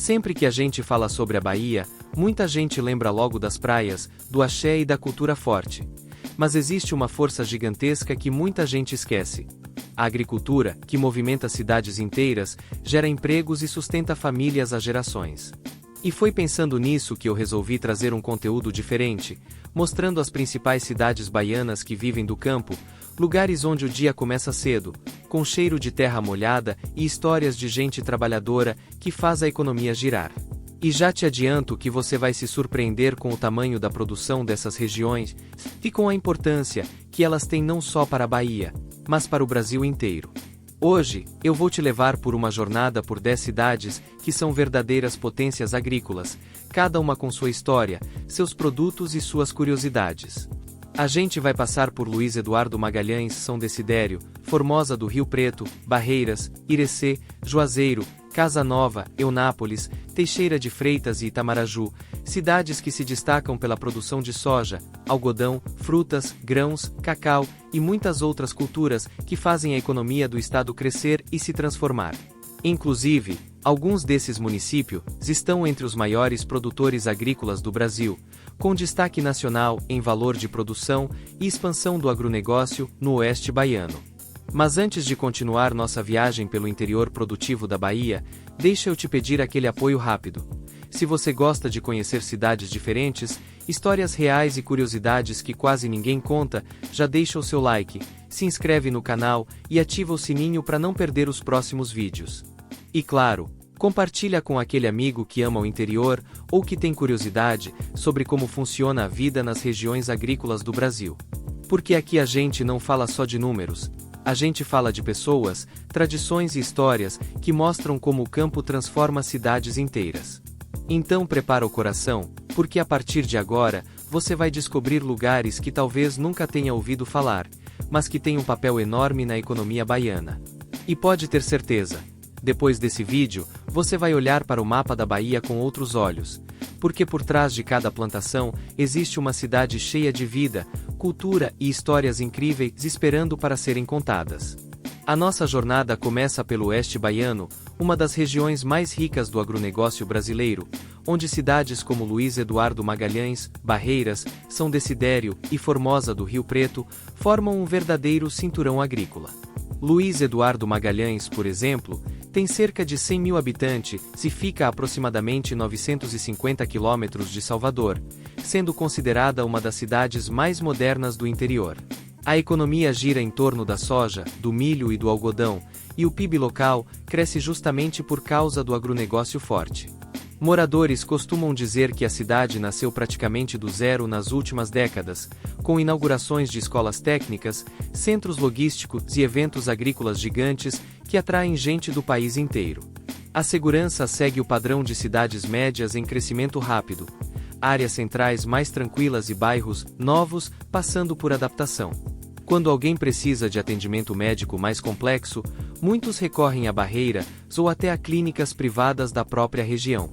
Sempre que a gente fala sobre a Bahia, muita gente lembra logo das praias, do axé e da cultura forte. Mas existe uma força gigantesca que muita gente esquece. A agricultura, que movimenta cidades inteiras, gera empregos e sustenta famílias há gerações. E foi pensando nisso que eu resolvi trazer um conteúdo diferente, mostrando as principais cidades baianas que vivem do campo, lugares onde o dia começa cedo, com cheiro de terra molhada e histórias de gente trabalhadora que faz a economia girar. E já te adianto que você vai se surpreender com o tamanho da produção dessas regiões e com a importância que elas têm não só para a Bahia, mas para o Brasil inteiro. Hoje, eu vou te levar por uma jornada por 10 cidades que são verdadeiras potências agrícolas, cada uma com sua história, seus produtos e suas curiosidades. A gente vai passar por Luiz Eduardo Magalhães, São Desidério, Formosa do Rio Preto, Barreiras, Irecê, Juazeiro, Casa Nova, Eunápolis, Teixeira de Freitas e Itamaraju, cidades que se destacam pela produção de soja, algodão, frutas, grãos, cacau e muitas outras culturas que fazem a economia do estado crescer e se transformar. Inclusive, alguns desses municípios estão entre os maiores produtores agrícolas do Brasil, com destaque nacional em valor de produção e expansão do agronegócio no oeste baiano. Mas antes de continuar nossa viagem pelo interior produtivo da Bahia, deixa eu te pedir aquele apoio rápido. Se você gosta de conhecer cidades diferentes, histórias reais e curiosidades que quase ninguém conta, já deixa o seu like, se inscreve no canal e ativa o sininho para não perder os próximos vídeos. E claro, compartilha com aquele amigo que ama o interior ou que tem curiosidade sobre como funciona a vida nas regiões agrícolas do Brasil. Porque aqui a gente não fala só de números, a gente fala de pessoas, tradições e histórias que mostram como o campo transforma cidades inteiras. Então prepara o coração, porque a partir de agora, você vai descobrir lugares que talvez nunca tenha ouvido falar, mas que têm um papel enorme na economia baiana. E pode ter certeza, depois desse vídeo, você vai olhar para o mapa da Bahia com outros olhos, porque por trás de cada plantação, existe uma cidade cheia de vida, cultura e histórias incríveis esperando para serem contadas. A nossa jornada começa pelo oeste baiano, uma das regiões mais ricas do agronegócio brasileiro, onde cidades como Luiz Eduardo Magalhães, Barreiras, São Desidério e Formosa do Rio Preto formam um verdadeiro cinturão agrícola. Luiz Eduardo Magalhães, por exemplo, tem cerca de 100 mil habitantes e fica a aproximadamente 950 quilômetros de Salvador, sendo considerada uma das cidades mais modernas do interior. A economia gira em torno da soja, do milho e do algodão, e o PIB local cresce justamente por causa do agronegócio forte. Moradores costumam dizer que a cidade nasceu praticamente do zero nas últimas décadas, com inaugurações de escolas técnicas, centros logísticos e eventos agrícolas gigantes que atraem gente do país inteiro. A segurança segue o padrão de cidades médias em crescimento rápido, áreas centrais mais tranquilas e bairros novos passando por adaptação. Quando alguém precisa de atendimento médico mais complexo, muitos recorrem a Barreiras ou até a clínicas privadas da própria região.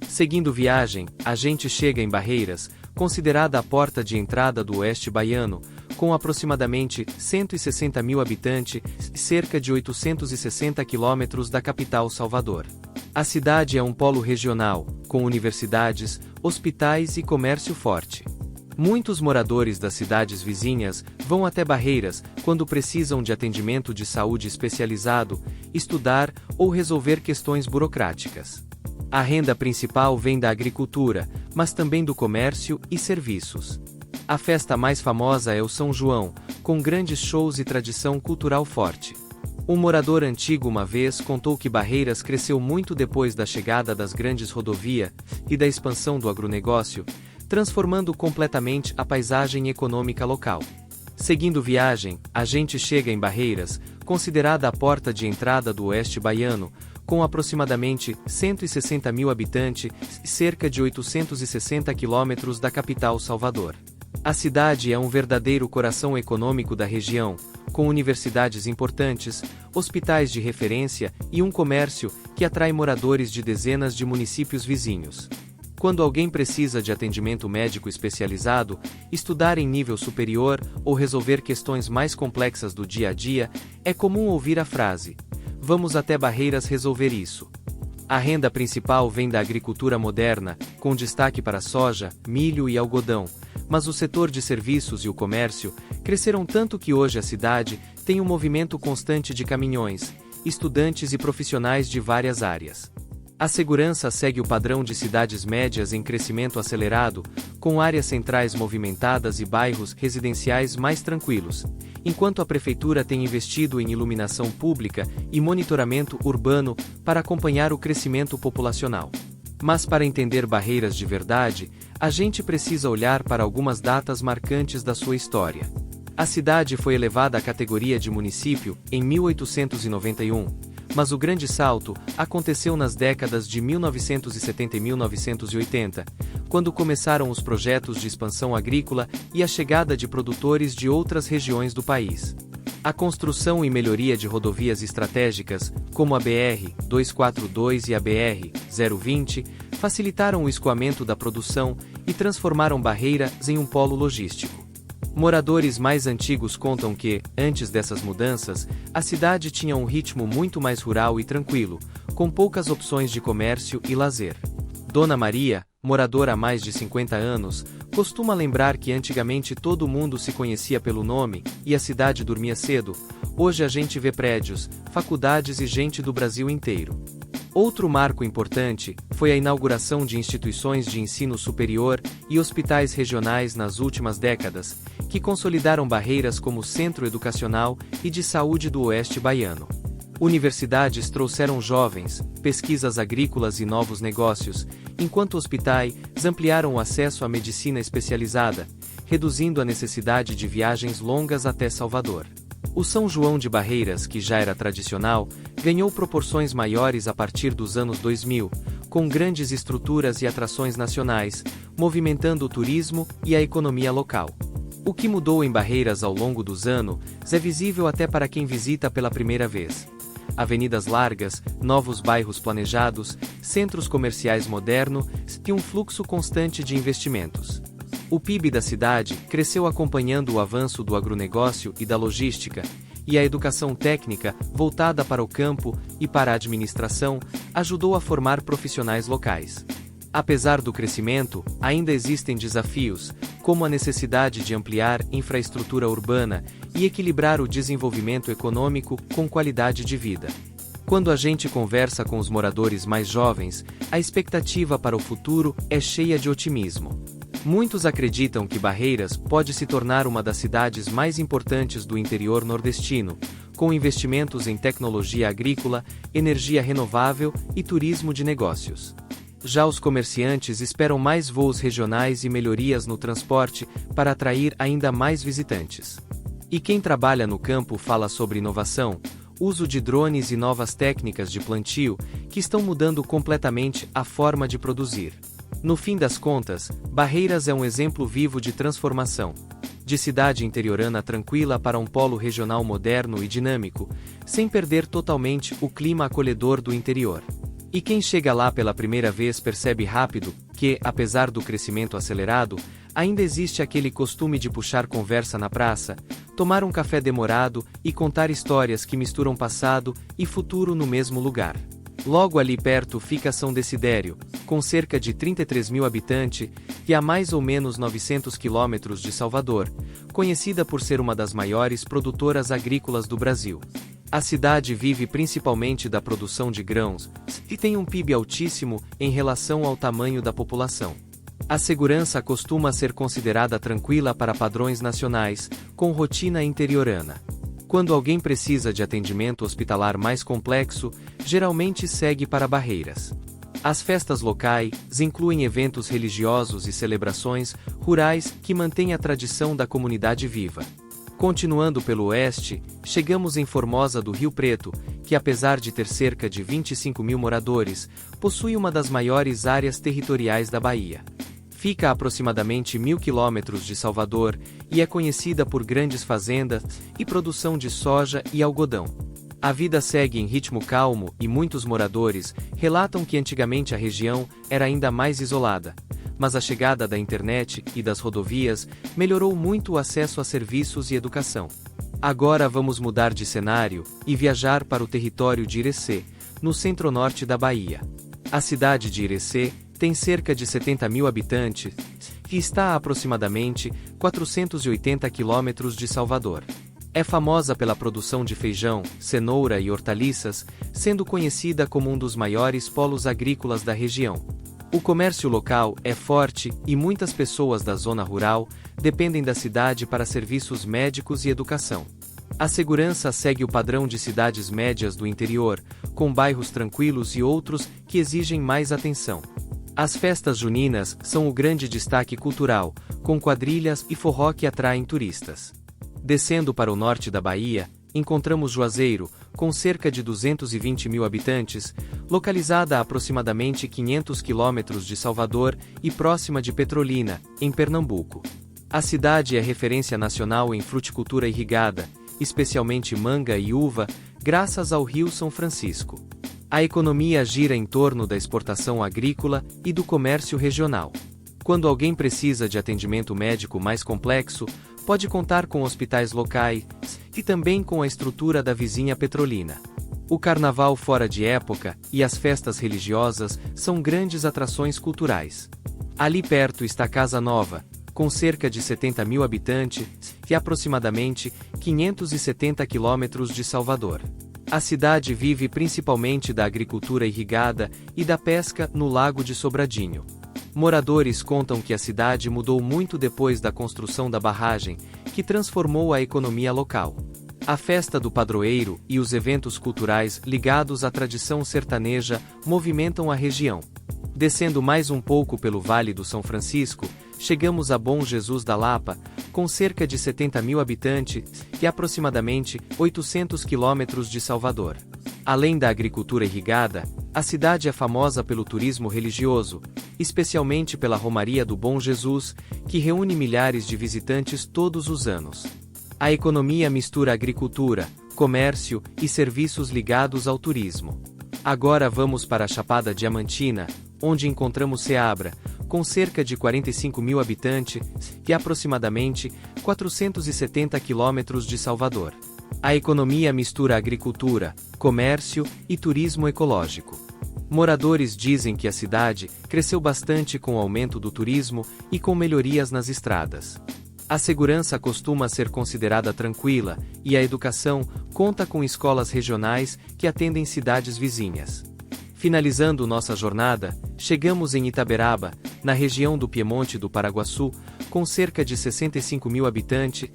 Seguindo viagem, a gente chega em Barreiras, considerada a porta de entrada do oeste baiano, com aproximadamente 160 mil habitantes e cerca de 860 quilômetros da capital Salvador. A cidade é um polo regional, com universidades, hospitais e comércio forte. Muitos moradores das cidades vizinhas vão até Barreiras quando precisam de atendimento de saúde especializado, estudar ou resolver questões burocráticas. A renda principal vem da agricultura, mas também do comércio e serviços. A festa mais famosa é o São João, com grandes shows e tradição cultural forte. Um morador antigo uma vez contou que Barreiras cresceu muito depois da chegada das grandes rodovias e da expansão do agronegócio, transformando completamente a paisagem econômica local. Seguindo viagem, a gente chega em Barreiras, considerada a porta de entrada do oeste baiano, com aproximadamente 160 mil habitantes e cerca de 860 quilômetros da capital Salvador. A cidade é um verdadeiro coração econômico da região, com universidades importantes, hospitais de referência e um comércio que atrai moradores de dezenas de municípios vizinhos. Quando alguém precisa de atendimento médico especializado, estudar em nível superior ou resolver questões mais complexas do dia a dia, é comum ouvir a frase: "Vamos até Barreiras resolver isso". A renda principal vem da agricultura moderna, com destaque para soja, milho e algodão, mas o setor de serviços e o comércio cresceram tanto que hoje a cidade tem um movimento constante de caminhões, estudantes e profissionais de várias áreas. A segurança segue o padrão de cidades médias em crescimento acelerado, com áreas centrais movimentadas e bairros residenciais mais tranquilos, enquanto a prefeitura tem investido em iluminação pública e monitoramento urbano para acompanhar o crescimento populacional. Mas para entender Barreiras de verdade, a gente precisa olhar para algumas datas marcantes da sua história. A cidade foi elevada à categoria de município em 1891, mas o grande salto aconteceu nas décadas de 1970 e 1980, quando começaram os projetos de expansão agrícola e a chegada de produtores de outras regiões do país. A construção e melhoria de rodovias estratégicas, como a BR-242 e a BR-020, facilitaram o escoamento da produção e transformaram Barreiras em um polo logístico. Moradores mais antigos contam que, antes dessas mudanças, a cidade tinha um ritmo muito mais rural e tranquilo, com poucas opções de comércio e lazer. Dona Maria, moradora há mais de 50 anos, costuma lembrar que antigamente todo mundo se conhecia pelo nome, e a cidade dormia cedo. Hoje a gente vê prédios, faculdades e gente do Brasil inteiro. Outro marco importante foi a inauguração de instituições de ensino superior e hospitais regionais nas últimas décadas, que consolidaram Barreiras como centro educacional e de saúde do Oeste baiano. Universidades trouxeram jovens, pesquisas agrícolas e novos negócios, enquanto hospitais ampliaram o acesso à medicina especializada, reduzindo a necessidade de viagens longas até Salvador. O São João de Barreiras, que já era tradicional, ganhou proporções maiores a partir dos anos 2000, com grandes estruturas e atrações nacionais, movimentando o turismo e a economia local. O que mudou em Barreiras ao longo dos anos é visível até para quem visita pela primeira vez. Avenidas largas, novos bairros planejados, centros comerciais modernos e um fluxo constante de investimentos. O PIB da cidade cresceu acompanhando o avanço do agronegócio e da logística, e a educação técnica, voltada para o campo e para a administração, ajudou a formar profissionais locais. Apesar do crescimento, ainda existem desafios, como a necessidade de ampliar infraestrutura urbana e equilibrar o desenvolvimento econômico com qualidade de vida. Quando a gente conversa com os moradores mais jovens, a expectativa para o futuro é cheia de otimismo. Muitos acreditam que Barreiras pode se tornar uma das cidades mais importantes do interior nordestino, com investimentos em tecnologia agrícola, energia renovável e turismo de negócios. Já os comerciantes esperam mais voos regionais e melhorias no transporte para atrair ainda mais visitantes. E quem trabalha no campo fala sobre inovação, uso de drones e novas técnicas de plantio que estão mudando completamente a forma de produzir. No fim das contas, Barreiras é um exemplo vivo de transformação. De cidade interiorana tranquila para um polo regional moderno e dinâmico, sem perder totalmente o clima acolhedor do interior. E quem chega lá pela primeira vez percebe rápido que, apesar do crescimento acelerado, ainda existe aquele costume de puxar conversa na praça, tomar um café demorado e contar histórias que misturam passado e futuro no mesmo lugar. Logo ali perto fica São Desidério, com cerca de 33 mil habitantes, e a mais ou menos 900 quilômetros de Salvador, conhecida por ser uma das maiores produtoras agrícolas do Brasil. A cidade vive principalmente da produção de grãos, e tem um PIB altíssimo em relação ao tamanho da população. A segurança costuma ser considerada tranquila para padrões nacionais, com rotina interiorana. Quando alguém precisa de atendimento hospitalar mais complexo, geralmente segue para Barreiras. As festas locais incluem eventos religiosos e celebrações rurais que mantêm a tradição da comunidade viva. Continuando pelo oeste, chegamos em Formosa do Rio Preto, que apesar de ter cerca de 25 mil moradores, possui uma das maiores áreas territoriais da Bahia. Fica a aproximadamente 1.000 quilômetros de Salvador e é conhecida por grandes fazendas e produção de soja e algodão. A vida segue em ritmo calmo e muitos moradores relatam que antigamente a região era ainda mais isolada, mas a chegada da internet e das rodovias melhorou muito o acesso a serviços e educação. Agora vamos mudar de cenário e viajar para o território de Irecê, no centro-norte da Bahia. A cidade de Irecê tem cerca de 70 mil habitantes e está a aproximadamente 480 quilômetros de Salvador. É famosa pela produção de feijão, cenoura e hortaliças, sendo conhecida como um dos maiores polos agrícolas da região. O comércio local é forte e muitas pessoas da zona rural dependem da cidade para serviços médicos e educação. A segurança segue o padrão de cidades médias do interior, com bairros tranquilos e outros que exigem mais atenção. As festas juninas são o grande destaque cultural, com quadrilhas e forró que atraem turistas. Descendo para o norte da Bahia, encontramos Juazeiro, com cerca de 220 mil habitantes, localizada a aproximadamente 500 quilômetros de Salvador e próxima de Petrolina, em Pernambuco. A cidade é referência nacional em fruticultura irrigada, especialmente manga e uva, graças ao Rio São Francisco. A economia gira em torno da exportação agrícola e do comércio regional. Quando alguém precisa de atendimento médico mais complexo, pode contar com hospitais locais e também com a estrutura da vizinha Petrolina. O carnaval fora de época e as festas religiosas são grandes atrações culturais. Ali perto está Casa Nova, com cerca de 70 mil habitantes e aproximadamente 570 quilômetros de Salvador. A cidade vive principalmente da agricultura irrigada e da pesca no Lago de Sobradinho. Moradores contam que a cidade mudou muito depois da construção da barragem, que transformou a economia local. A festa do padroeiro e os eventos culturais ligados à tradição sertaneja movimentam a região. Descendo mais um pouco pelo Vale do São Francisco, chegamos a Bom Jesus da Lapa, com cerca de 70 mil habitantes e aproximadamente 800 quilômetros de Salvador. Além da agricultura irrigada, a cidade é famosa pelo turismo religioso, especialmente pela Romaria do Bom Jesus, que reúne milhares de visitantes todos os anos. A economia mistura agricultura, comércio e serviços ligados ao turismo. Agora vamos para a Chapada Diamantina, onde encontramos Ceabra, com cerca de 45 mil habitantes e aproximadamente 470 quilômetros de Salvador. A economia mistura agricultura, comércio e turismo ecológico. Moradores dizem que a cidade cresceu bastante com o aumento do turismo e com melhorias nas estradas. A segurança costuma ser considerada tranquila e a educação conta com escolas regionais que atendem cidades vizinhas. Finalizando nossa jornada, chegamos em Itaberaba, na região do Piemonte do Paraguaçu, com cerca de 65 mil habitantes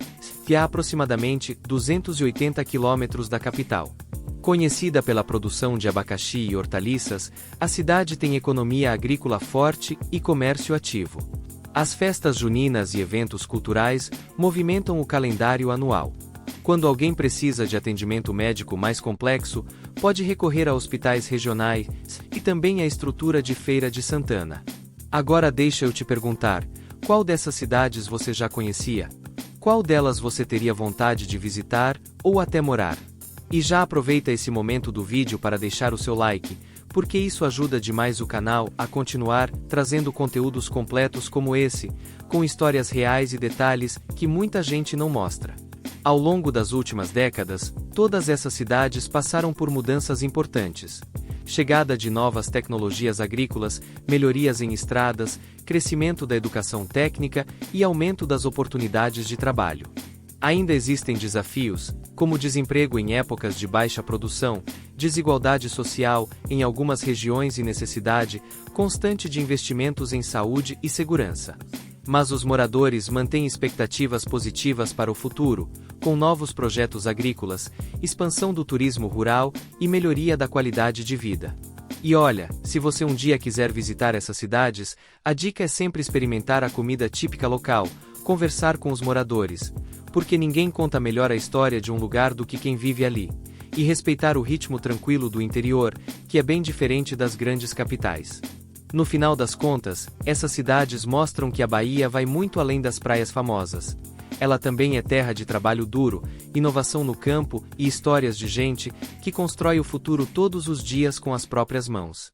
e a aproximadamente 280 quilômetros da capital. Conhecida pela produção de abacaxi e hortaliças, a cidade tem economia agrícola forte e comércio ativo. As festas juninas e eventos culturais movimentam o calendário anual. Quando alguém precisa de atendimento médico mais complexo, pode recorrer a hospitais regionais e também à estrutura de Feira de Santana. Agora deixa eu te perguntar, qual dessas cidades você já conhecia? Qual delas você teria vontade de visitar ou até morar? E já aproveita esse momento do vídeo para deixar o seu like, porque isso ajuda demais o canal a continuar trazendo conteúdos completos como esse, com histórias reais e detalhes que muita gente não mostra. Ao longo das últimas décadas, todas essas cidades passaram por mudanças importantes. Chegada de novas tecnologias agrícolas, melhorias em estradas, crescimento da educação técnica e aumento das oportunidades de trabalho. Ainda existem desafios, como desemprego em épocas de baixa produção, desigualdade social em algumas regiões e necessidade constante de investimentos em saúde e segurança. Mas os moradores mantêm expectativas positivas para o futuro, com novos projetos agrícolas, expansão do turismo rural e melhoria da qualidade de vida. E olha, se você um dia quiser visitar essas cidades, a dica é sempre experimentar a comida típica local, conversar com os moradores, porque ninguém conta melhor a história de um lugar do que quem vive ali, e respeitar o ritmo tranquilo do interior, que é bem diferente das grandes capitais. No final das contas, essas cidades mostram que a Bahia vai muito além das praias famosas. Ela também é terra de trabalho duro, inovação no campo e histórias de gente que constrói o futuro todos os dias com as próprias mãos.